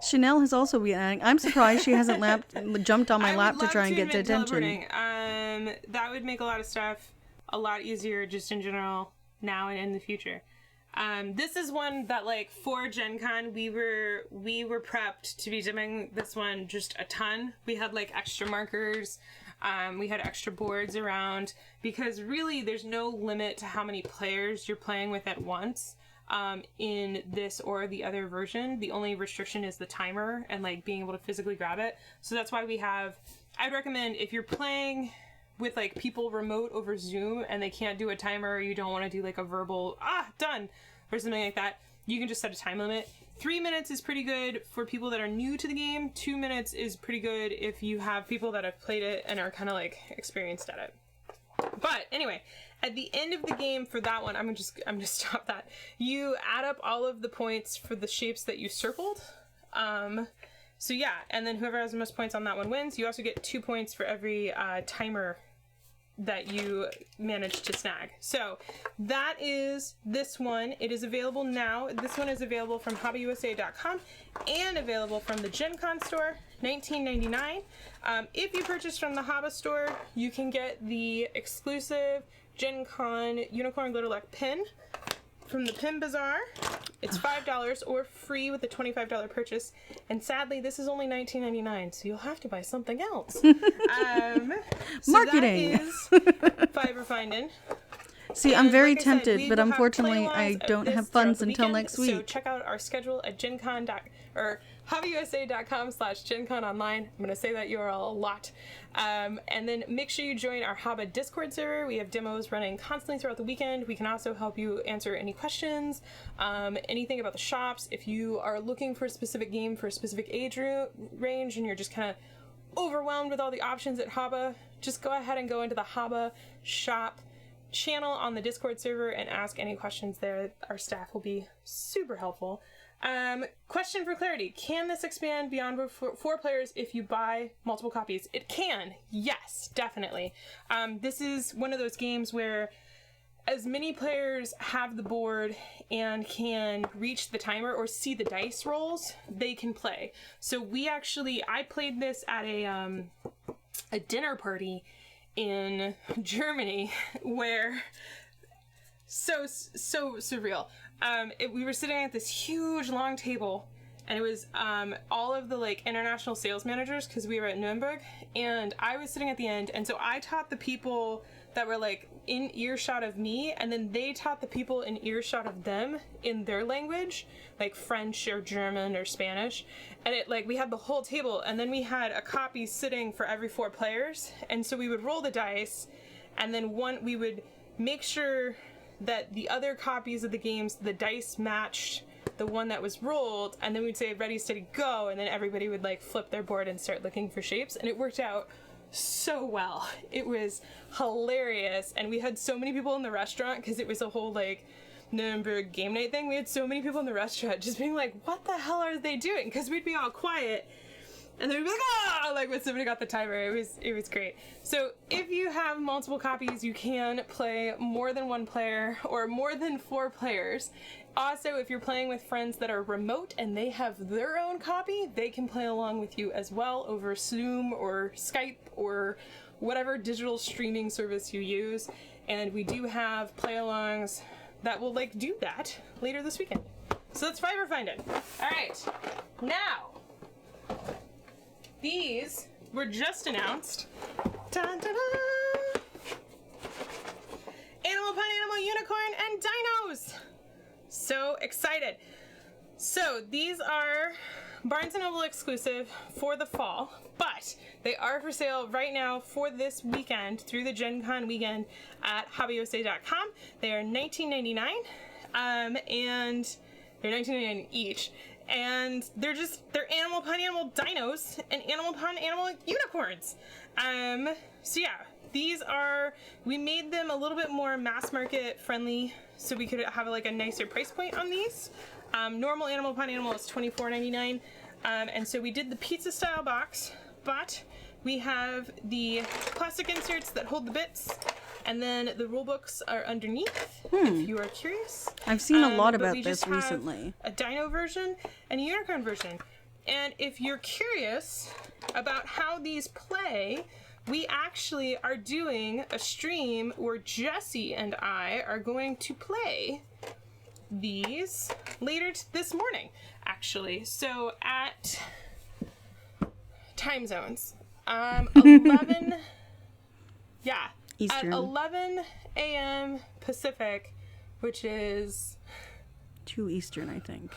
Chanel has also been adding. I'm surprised she hasn't jumped on my lap to try and get to attention. That would make a lot of stuff a lot easier just in general now and in the future. This is one that, like, for Gen Con, we were prepped to be doing this one just a ton. We had, like, extra markers. We had extra boards around because really there's no limit to how many players you're playing with at once. In this or the other version, the only restriction is the timer and like being able to physically grab it. So that's why I'd recommend if you're playing with like people remote over Zoom and they can't do a timer, or you don't want to do like a verbal done or something like that, you can just set a time limit. 3 minutes is pretty good for people that are new to the game. 2 minutes is pretty good if you have people that have played it and are kind of like experienced at it. But anyway, at the end of the game for that one, I'm gonna stop that. You add up all of the points for the shapes that you circled. So yeah, and then whoever has the most points on that one wins. You also get 2 points for every timer that you managed to snag. So that is this one. It is available now. This one is available from HABAUSA.com and available from the Gen Con store, $19.99. If you purchase from the HABA store, you can get the exclusive Gen Con Unicorn Goldilock Pin from the Pin Bazaar. It's $5 or free with a $25 purchase. And sadly, this is only $19.99, so you'll have to buy something else. Marketing! So that is Fiber Finding. See, I'm very tempted, but unfortunately I don't have funds until next week. So check out our schedule at GenCon or HABAUSA.com/GenCon online. I'm going to say that URL a lot. And then make sure you join our HABA Discord server. We have demos running constantly throughout the weekend. We can also help you answer any questions, anything about the shops. If you are looking for a specific game for a specific age range and you're just kind of overwhelmed with all the options at HABA, just go ahead and go into the HABA shop channel on the Discord server and ask any questions there. Our staff will be super helpful. Question for clarity: can this expand beyond 4 players if you buy multiple copies? It can, yes, definitely. This is one of those games where as many players have the board and can reach the timer or see the dice rolls, they can play. So I played this at a dinner party in Germany where so surreal. We were sitting at this huge long table, and it was all of the like international sales managers because we were at Nuremberg, and I was sitting at the end, and so I taught the people that were like in earshot of me, and then they taught the people in earshot of them in their language, like French or German or Spanish. And it like we had the whole table, and then we had a copy sitting for every 4 players, and so we would roll the dice, and then we would make sure that the other copies of the games, the dice matched the one that was rolled, and then we'd say ready, steady, go, and then everybody would like flip their board and start looking for shapes, and it worked out so well. It was hilarious, and we had so many people in the restaurant because it was a whole like Nuremberg game night thing. We had so many people in the restaurant just being like, what the hell are they doing? Because we'd be all quiet, and then we'd be like, ah, like when somebody got the timer. It was great. So if you have multiple copies, you can play more than 1 player or more than 4 players. Also, if you're playing with friends that are remote and they have their own copy, they can play along with you as well over Zoom or Skype or whatever digital streaming service you use. And we do have play-alongs that will like do that later this weekend. So that's Fiber Finding. All right, now these were just announced. Dun, dun, dun. Animal Pun, Animal Unicorn, and Dinos. So excited. So these are Barnes & Noble exclusive for the fall, but they are for sale right now for this weekend through the Gen Con weekend at HABAUSA.com. They are $19.99, and they're $19.99 each. and they're animal upon animal dinos and animal upon animal unicorns. So yeah, we made them a little bit more mass market friendly, so we could have like a nicer price point on these. Normal animal upon animal is $24.99, and so we did the pizza style box, but we have the plastic inserts that hold the bits, and then the rule books are underneath, if you are curious. I've seen a lot but about we this just have recently. a dino version and a unicorn version. And if you're curious about how these play, we actually are doing a stream where Jesse and I are going to play these later this morning, actually. So at time zones. 11, yeah, Eastern. at 11 a.m. Pacific, which is 2 Eastern, I think.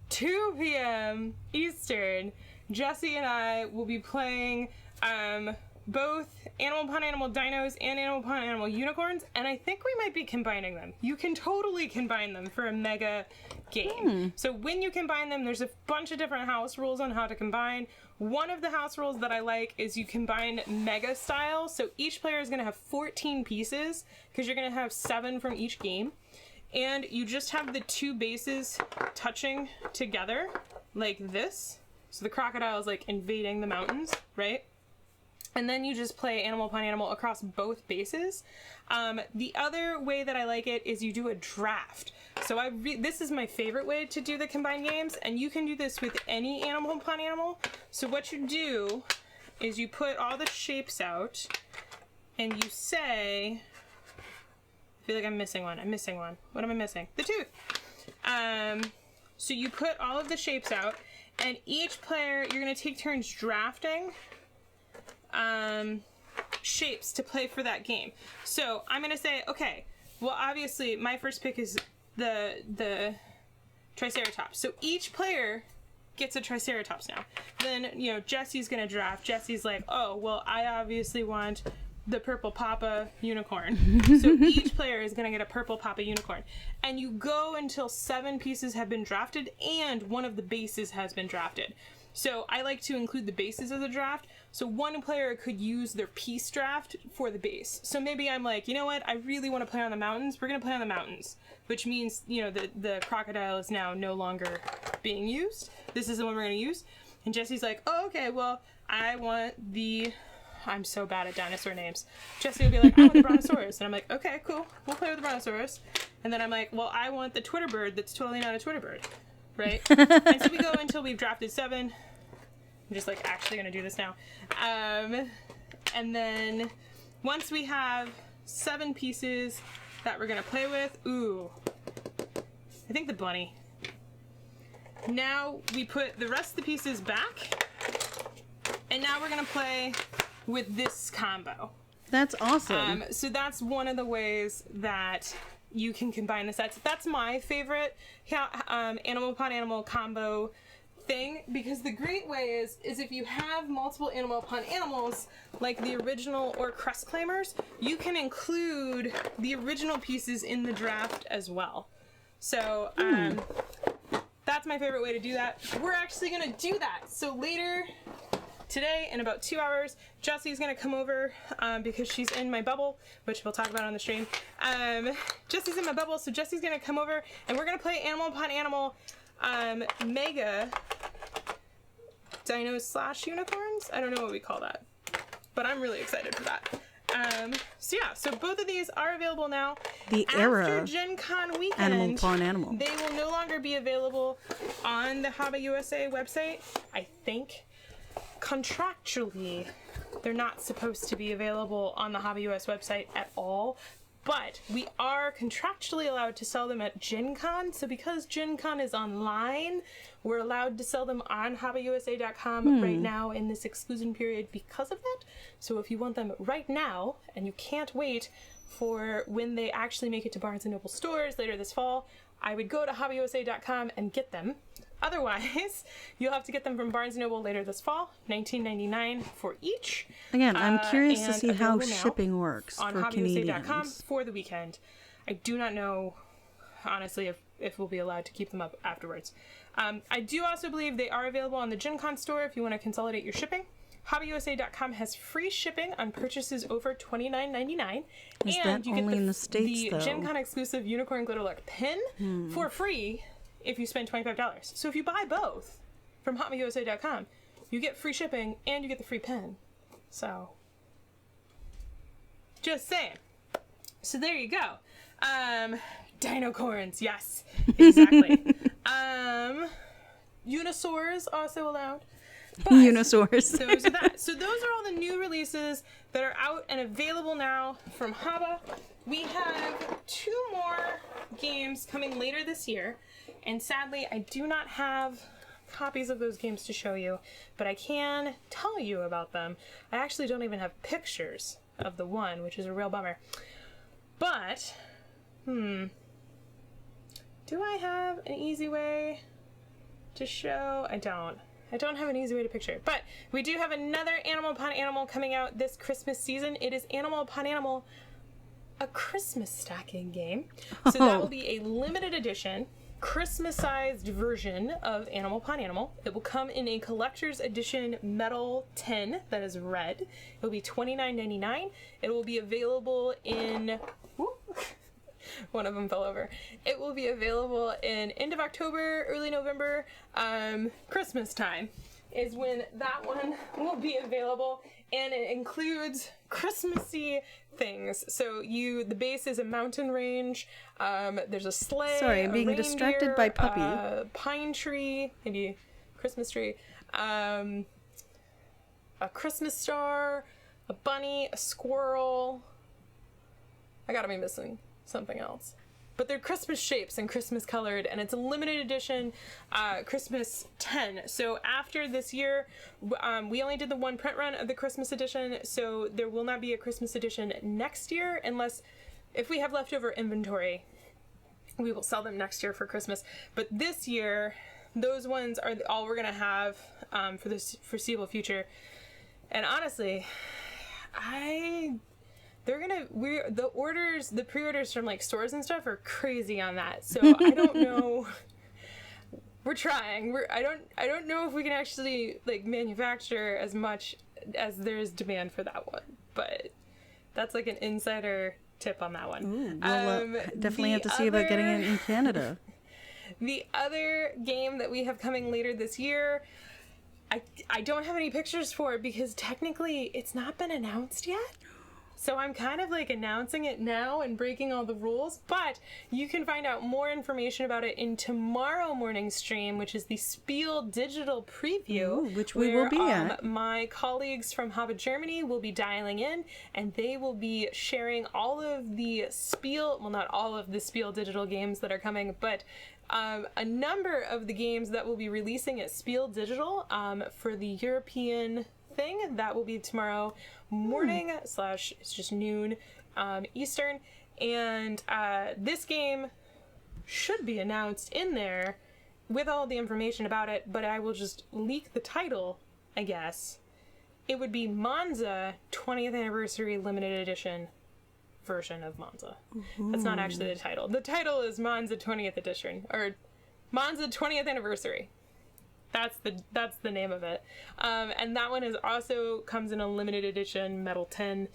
2 p.m. Eastern, Jesse and I will be playing both Animal upon Animal Dinos and Animal upon Animal Unicorns, and I think we might be combining them. You can totally combine them for a mega game. So when you combine them, there's a bunch of different house rules on how to combine. One of the house rules that I like is you combine mega style, so each player is going to have 14 pieces, because you're going to have 7 from each game, and you just have the 2 bases touching together, like this. So the crocodile is like invading the mountains, right? And then you just play animal upon animal across both bases. The other way that I like it is you do a draft. So this is my favorite way to do the combined games, and you can do this with any animal upon animal. So what you do is you put all the shapes out, and you say, I feel like I'm missing one. What am I missing? The tooth. So you put all of the shapes out, and each player, you're going to take turns drafting shapes to play for that game. So I'm gonna say, okay, well obviously my first pick is the Triceratops. So each player gets a Triceratops now. Then, Jesse's gonna draft. Jesse's like, oh, well, I obviously want the purple Papa unicorn. So each player is gonna get a purple Papa unicorn. And you go until 7 pieces have been drafted and one of the bases has been drafted. So I like to include the bases of the draft. So one player could use their piece draft for the base. So maybe I'm like, you know what? I really want to play on the mountains. We're going to play on the mountains, which means, the crocodile is now no longer being used. This is the one we're going to use. And Jesse's like, oh, okay, well, I want I'm so bad at dinosaur names. Jesse will be like, I want the Brontosaurus. And I'm like, okay, cool. We'll play with the Brontosaurus. And then I'm like, well, I want the Twitter bird that's totally not a Twitter bird. Right? And so we go until we've drafted 7. I'm just actually gonna do this now. And then once we have 7 pieces that we're gonna play with, I think the bunny. Now we put the rest of the pieces back, and now we're gonna play with this combo. That's awesome. So that's one of the ways that you can combine the sets. That's my favorite animal upon animal combo thing, because the great way is if you have multiple animal upon animals, like the original or crest claimers, you can include the original pieces in the draft as well. So that's my favorite way to do that. We're actually going to do that. So later today, in about 2 hours, Jesse's gonna come over because she's in my bubble, which we'll talk about on the stream. Jesse's in my bubble, so Jesse's gonna come over and we're gonna play Animal Upon Animal Mega Dinos / Unicorns? I don't know what we call that, but I'm really excited for that. So both of these are available now. The era after Gen Con weekend, Animal Upon Animal. They will no longer be available on the HABA USA website, I think. Contractually, they're not supposed to be available on the HABA US website at all, but we are contractually allowed to sell them at Gen Con. So because Gen Con is online, we're allowed to sell them on HABAUSA.com right now in this exclusion period because of that. So if you want them right now and you can't wait for when they actually make it to Barnes & Noble stores later this fall, I would go to HABAUSA.com and get them. Otherwise, you'll have to get them from Barnes & Noble later this fall, $19.99 for each. Again, I'm curious to see how shipping works on for HABAUSA.com Canadians. for the weekend. I do not know, honestly, if if we'll be allowed to keep them up afterwards. I do also believe they are available on the Gen Con store if you want to consolidate your shipping. HobbyUSA.com has free shipping on purchases over $29.99. Is and that you get only in the States, though? Gen Con exclusive Unicorn Goldilock Pin for free if you spend $25. So if you buy both from HobbyUSA.com, you get free shipping and you get the free pin. So, just saying. So there you go. Dinocorns, yes, exactly. Unisaurs also allowed. But Unisaurs. those are that. So those are all the new releases that are out and available now from HABA. We have 2 more games coming later this year, and sadly I do not have copies of those games to show you, but I can tell you about them. I actually don't even have pictures of the one, which is a real bummer. But, do I have an easy way to show? I don't have an easy way to picture it. But we do have another Animal Upon Animal coming out this Christmas season. It is Animal Upon Animal, a Christmas stacking game. So that will be a limited edition, Christmas-sized version of Animal Upon Animal. It will come in a collector's edition metal tin that is red. It will be $29.99. It will be available in... One of them fell over. It will be available in end of October, early November. Christmas time is when that one will be available, and it includes Christmassy things. So the base is a mountain range. There's a sleigh. Sorry, I'm being distracted by Puppy. A pine tree, maybe Christmas tree. A Christmas star, a bunny, a squirrel. I gotta be missing something else. But they're Christmas shapes and Christmas colored, and it's a limited edition Christmas 10. So after this year, we only did the one print run of the Christmas edition, so there will not be a Christmas edition next year unless, if we have leftover inventory, we will sell them next year for Christmas. But this year, those ones are all we're gonna have for the foreseeable future. And honestly, the pre-orders from like stores and stuff are crazy on that. So I don't know. We're trying. I don't know if we can actually like manufacture as much as there's demand for that one. But that's like an insider tip on that one. Ooh, well, definitely have to see about getting it in Canada. The other game that we have coming later this year, I don't have any pictures for it because technically it's not been announced yet. So I'm kind of like announcing it now and breaking all the rules, but you can find out more information about it in tomorrow morning's stream, which is the Spiel digital preview. Ooh, which we will be at. My colleagues from HABA Germany will be dialing in, and they will be sharing all of the Spiel, well, not all of the Spiel digital games that are coming, but a number of the games that will be releasing at Spiel Digital for the European thing. That will be tomorrow morning / it's just noon Eastern, and this game should be announced in there with all the information about it, but I will just leak the title, I guess. It would be Monza 20th Anniversary Limited Edition version of Monza. That's not actually the title. The title is Monza 20th Edition, or Monza 20th Anniversary. That's the name of it. And that one also comes in a limited edition metal tin,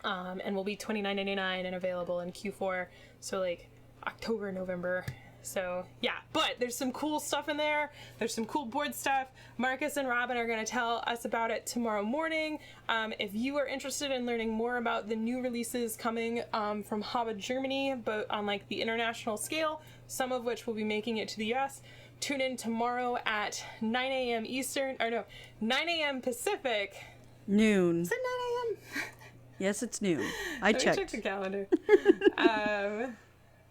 and will be $29.99 and available in Q4. So like October, November. So yeah, but there's some cool stuff in there. There's some cool board stuff. Marcus and Robin are going to tell us about it tomorrow morning. If you are interested in learning more about the new releases coming from HABA Germany, but on like the international scale, some of which will be making it to the US, tune in tomorrow at 9 a.m. Eastern, or no, 9 a.m. Pacific. Noon. Is it 9 a.m.? Yes, it's noon. I checked. Check the calendar.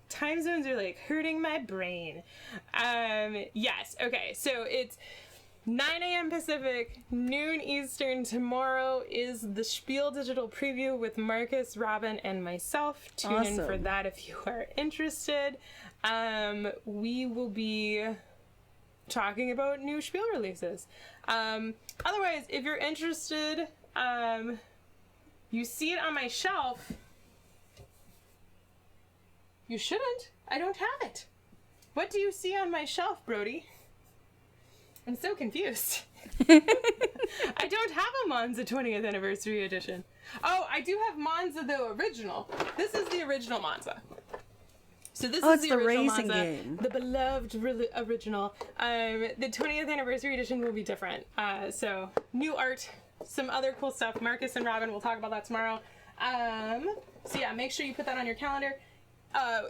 Time zones are like hurting my brain. Yes, okay, so it's 9 a.m. Pacific, noon Eastern. Tomorrow is the Spiel Digital Preview with Marcus, Robin, and myself. Tune in for that if you are interested. We will be talking about new Spiel releases. Otherwise, if you're interested, you see it on my shelf. You shouldn't. I don't have it. What do you see on my shelf, Brody? I'm so confused. I don't have a Monza 20th Anniversary Edition. Oh, I do have Monza, the original. This is the original Monza. So this is the original racing Monza, game. the beloved original. The 20th Anniversary Edition will be different. So new art, some other cool stuff. Marcus and Robin will talk about that tomorrow. So yeah, make sure you put that on your calendar.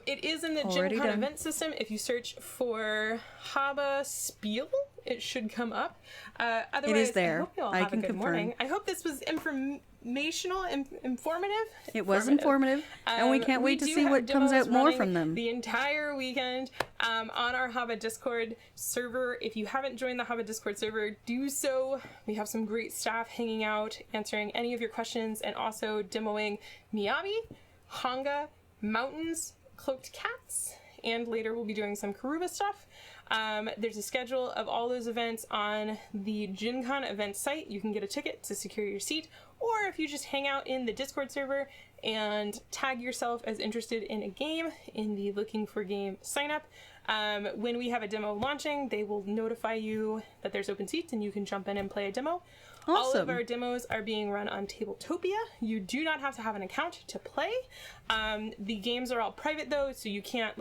It is in the Gen Con event system. If you search for HABA Spatial, it should come up. Otherwise, it is there. I hope you all have a good morning. I hope this was informational, informative. It was informative, and we can't wait to see what comes out more from them. The entire weekend on our HABA Discord server. If you haven't joined the HABA Discord server, do so. We have some great staff hanging out, answering any of your questions, and also demoing Miyabi, Hanga, Mountains, Cloaked Cats, and later we'll be doing some Karuba stuff. There's a schedule of all those events on the Gen Con event site. You can get a ticket to secure your seat, or if you just hang out in the Discord server and tag yourself as interested in a game in the Looking for Game sign up. When we have a demo launching, they will notify you that there's open seats and you can jump in and play a demo. Awesome. All of our demos are being run on Tabletopia. You do not have to have an account to play. The games are all private though, so you can't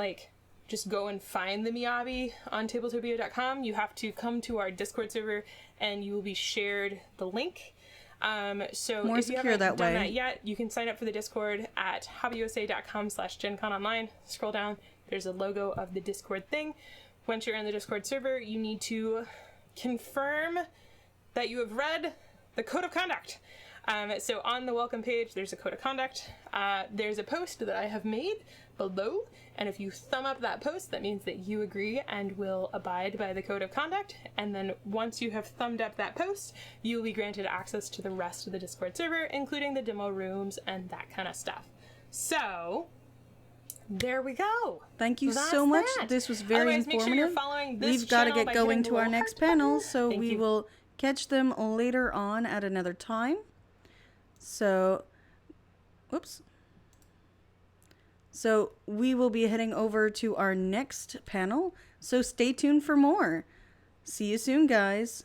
just go and find the Miyabi on tabletopia.com. You have to come to our Discord server and you will be shared the link. So more if you secure haven't that done way. that yet, you can sign up for the Discord at hobbyusa.com/GenConOnline. Scroll down, there's a logo of the Discord thing. Once you're in the Discord server, you need to confirm that you have read the Code of Conduct. So on the welcome page, there's a Code of Conduct. There's a post that I have made below, and if you thumb up that post, that means that you agree and will abide by the Code of Conduct. And then once you have thumbed up that post, you will be granted access to the rest of the Discord server, including the demo rooms and that kind of stuff. So there we go. Thank you so much. That. This was very Otherwise, informative. make sure you're following this We've got to channel get by going hitting to the our little next heart panel, button. so Thank we you. will catch them later on at another time. So, whoops. So we will be heading over to our next panel, so stay tuned for more. See you soon, guys.